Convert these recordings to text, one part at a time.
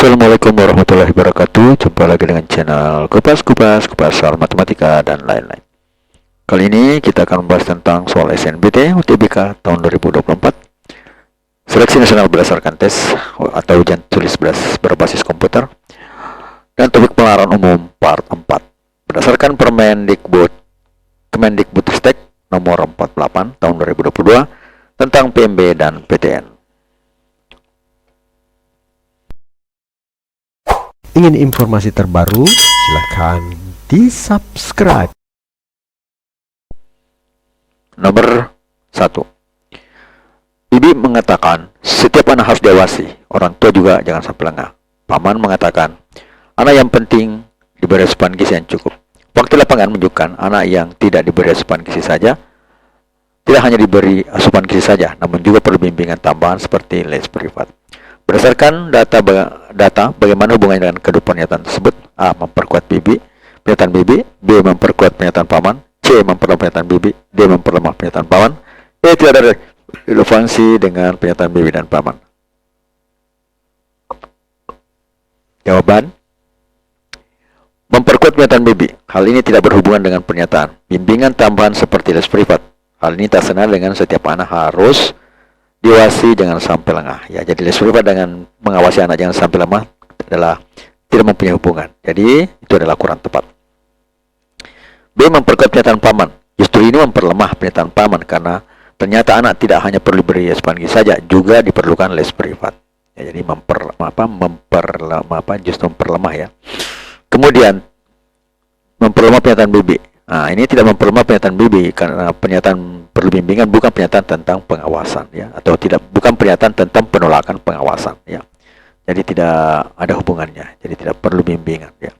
Assalamualaikum warahmatullahi wabarakatuh. Jumpa lagi dengan channel Kupas soal matematika dan lain-lain. Kali ini kita akan membahas tentang soal SNBT UTBK tahun 2024. Seleksi nasional berdasarkan tes atau ujian tulis berbasis komputer. Dan topik pengeluaran umum part 4. Berdasarkan Kemendikbudristek nomor 48 tahun 2022 tentang PMB dan PTN. Ingin informasi terbaru? Silahkan di-subscribe. Nomor 1. Bibi mengatakan, setiap anak harus diawasi. Orang tua juga jangan sampai lengah. Paman mengatakan, anak yang penting diberi asupan gizi yang cukup. Fakta lapangan menunjukkan anak yang tidak diberi asupan gizi saja, tidak hanya diberi asupan gizi saja, namun juga perlu bimbingan tambahan seperti les privat. Berdasarkan data bagaimana hubungannya dengan kedua pernyataan tersebut? A. Memperkuat pernyataan bibi. B. Memperkuat pernyataan paman. C. Memperlemah pernyataan bibi. D. Memperlemah pernyataan paman. E. Tidak ada relevansi dengan pernyataan bibi dan paman. Jawaban: memperkuat pernyataan bibi. Hal ini tidak berhubungan dengan pernyataan. Bimbingan tambahan seperti les privat. Hal ini tak senada dengan setiap anak harus diawasi jangan sampai lengah. Ya, jadi les privat dengan mengawasi anak jangan sampai lemah adalah tidak mempunyai hubungan. Jadi itu adalah kurang tepat. B. Memperkuat pernyataan paman. Justru ini memperlemah pernyataan paman karena ternyata anak tidak hanya perlu beri asupan gizi saja, juga diperlukan les privat. Ya, jadi justru memperlemah ya. Kemudian memperlemah pernyataan bibi. Nah, ini tidak memperlemah pernyataan bibi karena pernyataan perlu bimbingan bukan pernyataan tentang pengawasan ya, atau bukan pernyataan tentang penolakan pengawasan ya. Jadi tidak ada hubungannya. Jadi tidak perlu bimbingan ya.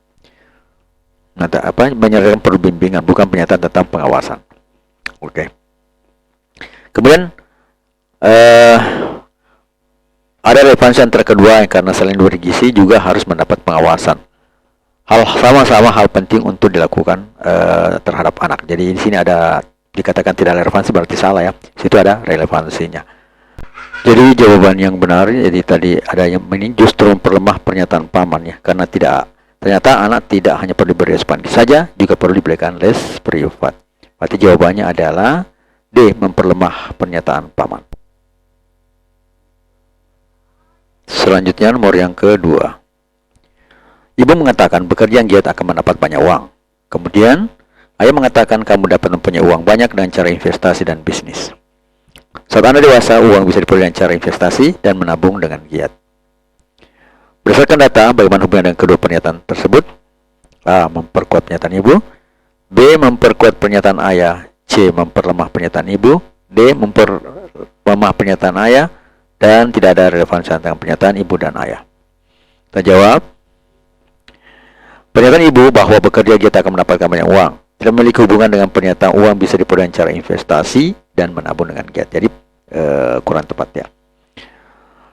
Menyerahkan perlu bimbingan bukan pernyataan tentang pengawasan. Oke. Kemudian ada relevansi antara kedua karena selain diberi gizi juga harus mendapat pengawasan. Sama-sama hal penting untuk dilakukan terhadap anak. Jadi di sini ada dikatakan tidak ada relevansi berarti salah ya. Situ ada relevansinya. Jadi jawaban yang benar jadi tadi ada yang ini justru memperlemah pernyataan paman ya, karena ternyata anak tidak hanya perlu diberi asupan gizi saja, juga perlu diberikan les privat. Berarti jawabannya adalah D. Memperlemah pernyataan paman. Selanjutnya nomor yang kedua. Ibu mengatakan bekerja yang giat akan mendapat banyak uang. Kemudian, ayah mengatakan kamu dapat mempunyai uang banyak dengan cara investasi dan bisnis. Saat Anda dewasa, uang bisa diperoleh dengan cara investasi dan menabung dengan giat. Berdasarkan data, bagaimana hubungan dengan kedua pernyataan tersebut? A. Memperkuat pernyataan ibu. B. Memperkuat pernyataan ayah. C. Memperlemah pernyataan ibu. D. Memperlemah pernyataan ayah. Dan tidak ada relevansi antara pernyataan ibu dan ayah. Kita jawab. Pernyataan ibu bahwa bekerja giat akan mendapatkan banyak uang tidak memiliki hubungan dengan pernyataan uang bisa diperoleh dengan cara investasi dan menabung dengan giat. Jadi kurang tepat ya.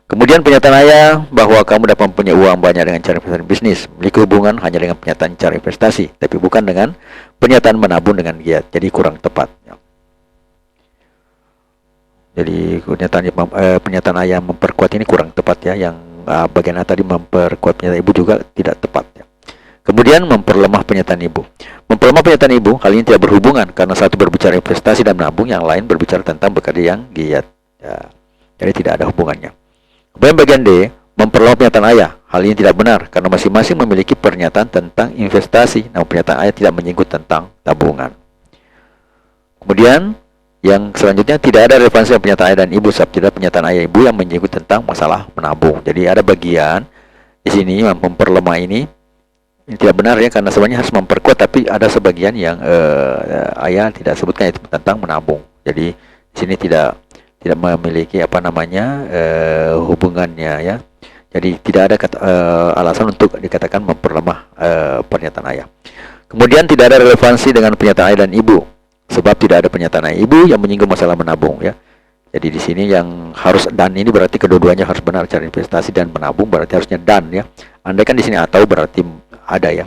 Kemudian pernyataan ayah bahwa kamu dapat mempunyai uang banyak dengan cara investasi bisnis memiliki hubungan hanya dengan pernyataan cara investasi, tapi bukan dengan pernyataan menabung dengan giat. Jadi kurang tepat ya. Jadi pernyataan ayah memperkuat ini kurang tepat ya. Yang bagian tadi memperkuat pernyataan ibu juga tidak tepat ya. Kemudian memperlemah pernyataan ibu. Memperlemah pernyataan ibu kali ini tidak berhubungan karena satu berbicara investasi dan menabung, yang lain berbicara tentang bekerja yang giat. Ya. Jadi tidak ada hubungannya. Kemudian bagian D, memperlemah pernyataan ayah. Hal ini tidak benar karena masing-masing memiliki pernyataan tentang investasi, namun pernyataan ayah tidak menyinggung tentang tabungan. Kemudian yang selanjutnya tidak ada relevansi pernyataan ayah dan ibu sebab tidak pernyataan ayah ibu yang menyinggung tentang masalah menabung. Jadi ada bagian di sini memperlemah ini tidak benar ya, karena sebenarnya harus memperkuat, tapi ada sebagian yang ayah tidak sebutkan itu tentang menabung. Jadi di sini tidak memiliki hubungannya ya. Jadi tidak ada alasan untuk dikatakan memperlemah pernyataan ayah. Kemudian tidak ada relevansi dengan pernyataan ayah dan ibu sebab tidak ada pernyataan ayah ibu yang menyinggung masalah menabung ya. Jadi di sini yang harus dan ini berarti kedua-duanya harus benar, cara investasi dan menabung berarti harusnya dan ya. Andai kan di sini atau berarti ada ya.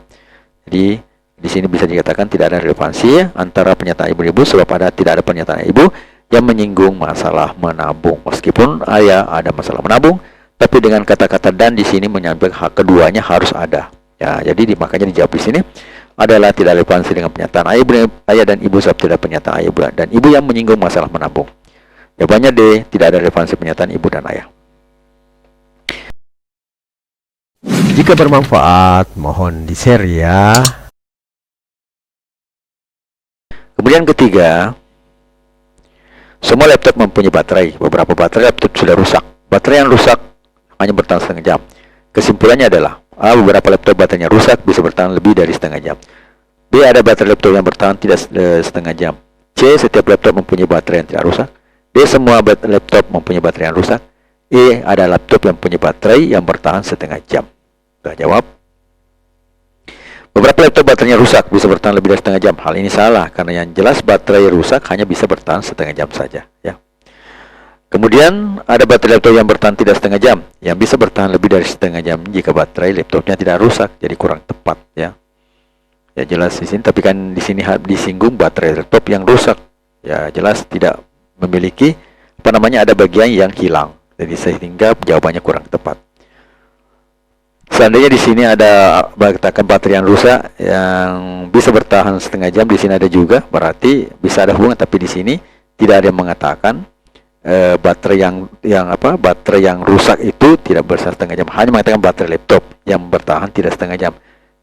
Jadi di sini bisa dikatakan tidak ada relevansi antara pernyataan ibu-ibu sebab tidak ada pernyataan ibu yang menyinggung masalah menabung. Meskipun ayah ada masalah menabung, Tapi dengan kata-kata dan di sini menyampaikan hak keduanya harus ada. Ya, jadi makanya dijawab di sini adalah tidak relevansi dengan pernyataan ayah dan ibu sebab tidak pernyataan ayah dan ibu yang menyinggung masalah menabung. Jawabannya D, tidak ada relevansi pernyataan ibu dan ayah. Jika bermanfaat, mohon di-share ya. Kemudian ketiga, semua laptop mempunyai baterai. Beberapa baterai laptop sudah rusak. Baterai yang rusak hanya bertahan setengah jam. Kesimpulannya adalah A. Beberapa laptop baterainya rusak bisa bertahan lebih dari setengah jam. B. Ada baterai laptop yang bertahan tidak setengah jam. C. Setiap laptop mempunyai baterai yang tidak rusak. D. Semua laptop mempunyai baterai yang rusak. E. Ada laptop yang mempunyai baterai yang bertahan setengah jam. Sudah jawab. Beberapa laptop baterainya rusak bisa bertahan lebih dari setengah jam. Hal ini salah karena yang jelas baterai rusak hanya bisa bertahan setengah jam saja. Ya. Kemudian ada baterai laptop yang bertahan tidak setengah jam, yang bisa bertahan lebih dari setengah jam jika baterai laptopnya tidak rusak, jadi kurang tepat. Ya, ya jelas di sini. Tapi kan di sini disinggung baterai laptop yang rusak. Ya jelas tidak memiliki ada bagian yang hilang. Jadi sehingga jawabannya kurang tepat. Seandainya di sini ada katakan baterai yang rusak yang bisa bertahan setengah jam, di sini ada juga, berarti bisa ada hubungan. Tapi di sini tidak ada yang mengatakan baterai yang rusak itu tidak bertahan setengah jam. Hanya mengatakan baterai laptop yang bertahan tidak setengah jam.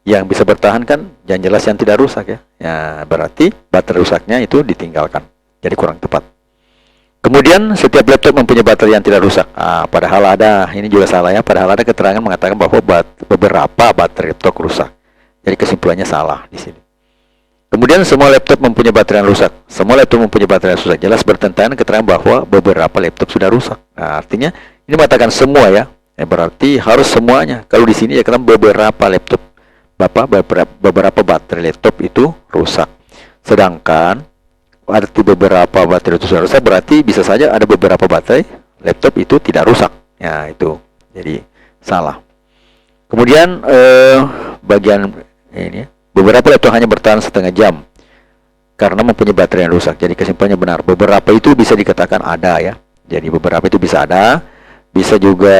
Yang bisa bertahan kan yang jelas yang tidak rusak ya. Ya berarti baterai rusaknya itu ditinggalkan. Jadi kurang tepat. Kemudian setiap laptop mempunyai baterai yang tidak rusak. Padahal ada, ini juga salah ya. Padahal ada keterangan mengatakan bahwa beberapa baterai laptop rusak. Jadi kesimpulannya salah di sini. Kemudian semua laptop mempunyai baterai yang rusak. Semua laptop mempunyai baterai yang rusak. Jelas bertentangan keterangan bahwa beberapa laptop sudah rusak. Nah, artinya ini mengatakan semua ya. Berarti harus semuanya. Kalau di sini ya kan beberapa laptop, beberapa baterai laptop itu rusak. Sedangkan arti beberapa baterai itu sudah rusak berarti bisa saja ada beberapa baterai laptop itu tidak rusak. Ya itu. Jadi salah. Kemudian bagian ini beberapa laptop hanya bertahan setengah jam karena mempunyai baterai yang rusak. Jadi kesimpulannya benar. Beberapa itu bisa dikatakan ada ya. Jadi beberapa itu bisa ada, bisa juga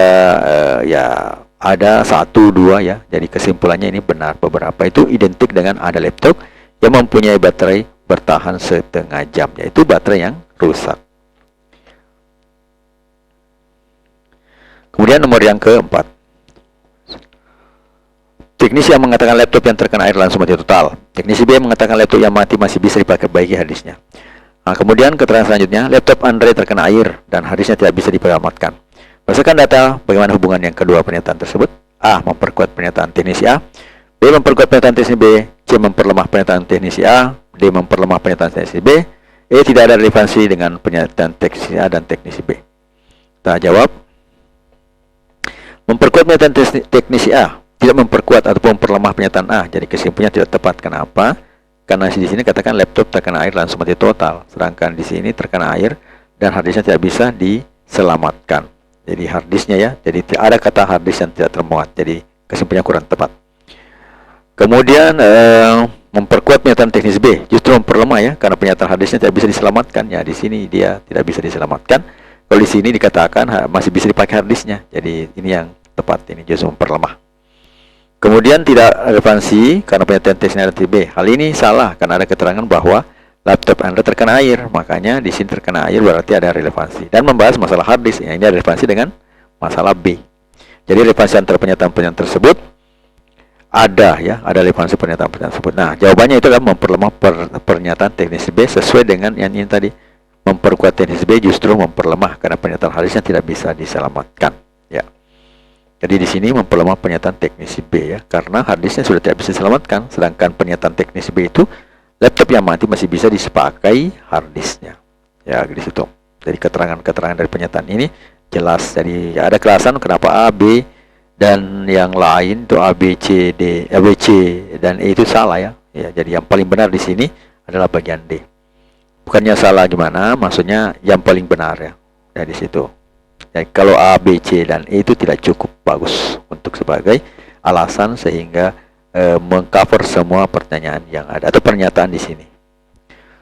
ya ada 1, 2 ya. Jadi kesimpulannya ini benar. Beberapa itu identik dengan ada laptop yang mempunyai baterai bertahan setengah jam, yaitu baterai yang rusak. Kemudian nomor yang keempat, teknisi yang mengatakan laptop yang terkena air langsung mati total. Teknisi B mengatakan laptop yang mati masih bisa diperbaiki harddisknya. Nah, kemudian keterangan selanjutnya, laptop Andre terkena air dan harddisknya tidak bisa diselamatkan. Berdasarkan data, bagaimana hubungan yang kedua pernyataan tersebut? A. Memperkuat pernyataan teknisi A. B. Memperkuat pernyataan teknisi B. C. Memperlemah pernyataan teknisi A. D. Memperlemah pernyataan teknisi B. E. Tidak ada relevansi dengan pernyataan teknisi A dan teknisi B. Kita jawab. Memperkuat pernyataan teknisi A tidak memperkuat ataupun memperlemah pernyataan A. Jadi kesimpulannya tidak tepat. Kenapa? Karena di sini katakan laptop terkena air langsung mati total. Sedangkan di sini terkena air dan harddisknya tidak bisa diselamatkan. Jadi harddisknya ya. Jadi ada kata harddisk yang tidak termuat. Jadi kesimpulannya kurang tepat. Kemudian memperkuat pernyataan teknis B justru memperlemah ya, karena pernyataan harddisknya tidak bisa diselamatkan. Ya di sini dia tidak bisa diselamatkan. Kalau di sini dikatakan masih bisa dipakai harddisknya. Jadi ini yang tepat, ini justru memperlemah. Kemudian tidak relevansi karena pernyataan teknis B. Hal ini salah karena ada keterangan bahwa laptop Anda terkena air. Makanya di sini terkena air berarti ada relevansi. Dan membahas masalah harddisk. Ya, ini ada relevansi dengan masalah B. Jadi relevansi antara pernyataan-pernyataan tersebut ada ya, ada relevansi pernyataan-pernyataan tersebut. Nah, jawabannya itu adalah memperlemah pernyataan teknis B sesuai dengan yang ini tadi. Memperkuat teknis B justru memperlemah karena pernyataan harddisknya tidak bisa diselamatkan. Ya. Jadi di sini memperlemah pernyataan teknis B ya, karena harddisknya sudah tidak bisa diselamatkan. Sedangkan pernyataan teknis B itu laptop yang mati masih bisa dipakai harddisknya. Ya, di situ. Jadi keterangan-keterangan dari pernyataan ini jelas. Jadi ya, ada kelasan kenapa A, B dan yang lain itu A, B, C, D, B, C dan E itu salah ya. Ya, jadi yang paling benar di sini adalah bagian D. Bukannya salah gimana, maksudnya yang paling benar ya. Ya di situ. Jadi kalau A, B, C dan E itu tidak cukup bagus untuk sebagai alasan sehingga mengcover semua pertanyaan yang ada atau pernyataan di sini.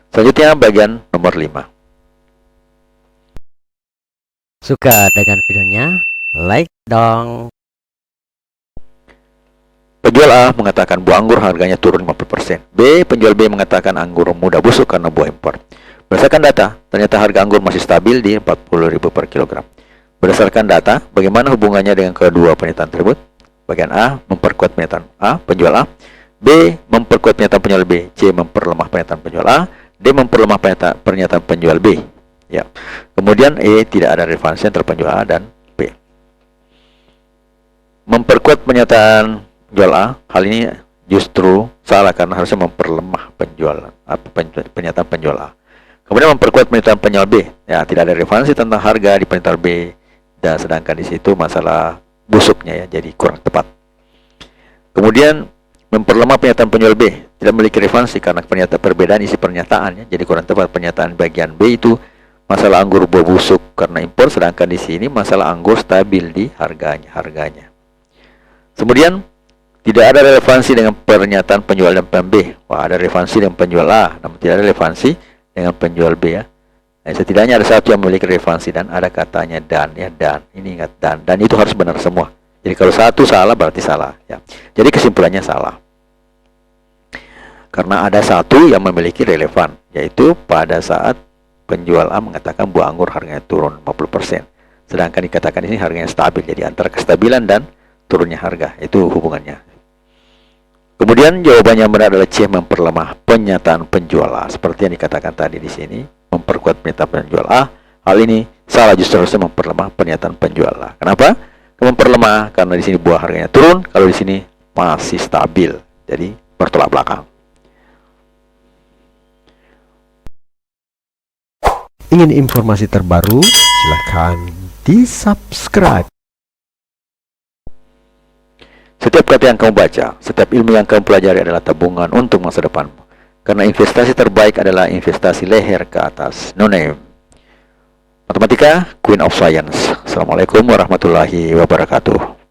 Selanjutnya bagian nomor 5. Suka dengan videonya? like dong. Penjual A mengatakan buah anggur harganya turun 50%. Penjual B mengatakan anggur mudah busuk karena buah impor. Berdasarkan data, ternyata harga anggur masih stabil di 40.000 per kilogram. Berdasarkan data, bagaimana hubungannya dengan kedua pernyataan tersebut? Bagian A memperkuat pernyataan A, penjual A. B memperkuat pernyataan penjual B. C memperlemah pernyataan penjual A. D memperlemah pernyataan penjual B. Ya. Kemudian E tidak ada relevansi antara penjual A dan B. Memperkuat pernyataan penjual A, hal ini justru salah karena harusnya memperlemah pernyataan penjual A. Kemudian memperkuat pernyataan penjual B, ya tidak ada relevansi tentang harga di pernyataan B, dan sedangkan di situ masalah busuknya ya, jadi kurang tepat. Kemudian memperlemah pernyataan penjual B, tidak memiliki relevansi karena perbedaan isi pernyataan ya, jadi kurang tepat. Pernyataan bagian B itu masalah anggur buah busuk karena impor, sedangkan di sini masalah anggur stabil di harganya. Kemudian tidak ada relevansi dengan pernyataan penjual dan penjual B. Wah, ada relevansi dengan penjual A, namun tidak ada relevansi dengan penjual B ya. Nah, setidaknya ada satu yang memiliki relevansi dan ada katanya dan ya, dan. Ini ingat dan itu harus benar semua. Jadi kalau satu salah berarti salah ya. Jadi kesimpulannya salah. Karena ada satu yang memiliki relevan, yaitu pada saat penjual A mengatakan buah anggur harganya turun 50%. Sedangkan dikatakan di sini harganya stabil. Jadi antara kestabilan dan turunnya harga itu hubungannya. Kemudian jawabannya benar adalah C, memperlemah pernyataan penjual A. Seperti yang dikatakan tadi di sini, memperkuat pernyataan penjual A. Hal ini salah, justru harusnya memperlemah pernyataan penjual A. Kenapa? Memperlemah karena di sini buah harganya turun, kalau di sini masih stabil. Jadi bertolak belakang. Ingin informasi terbaru? Silahkan di-subscribe. Setiap kata yang kamu baca, setiap ilmu yang kamu pelajari adalah tabungan untuk masa depanmu. Karena investasi terbaik adalah investasi leher ke atas. No name. Matematika, Queen of Science. Assalamualaikum warahmatullahi wabarakatuh.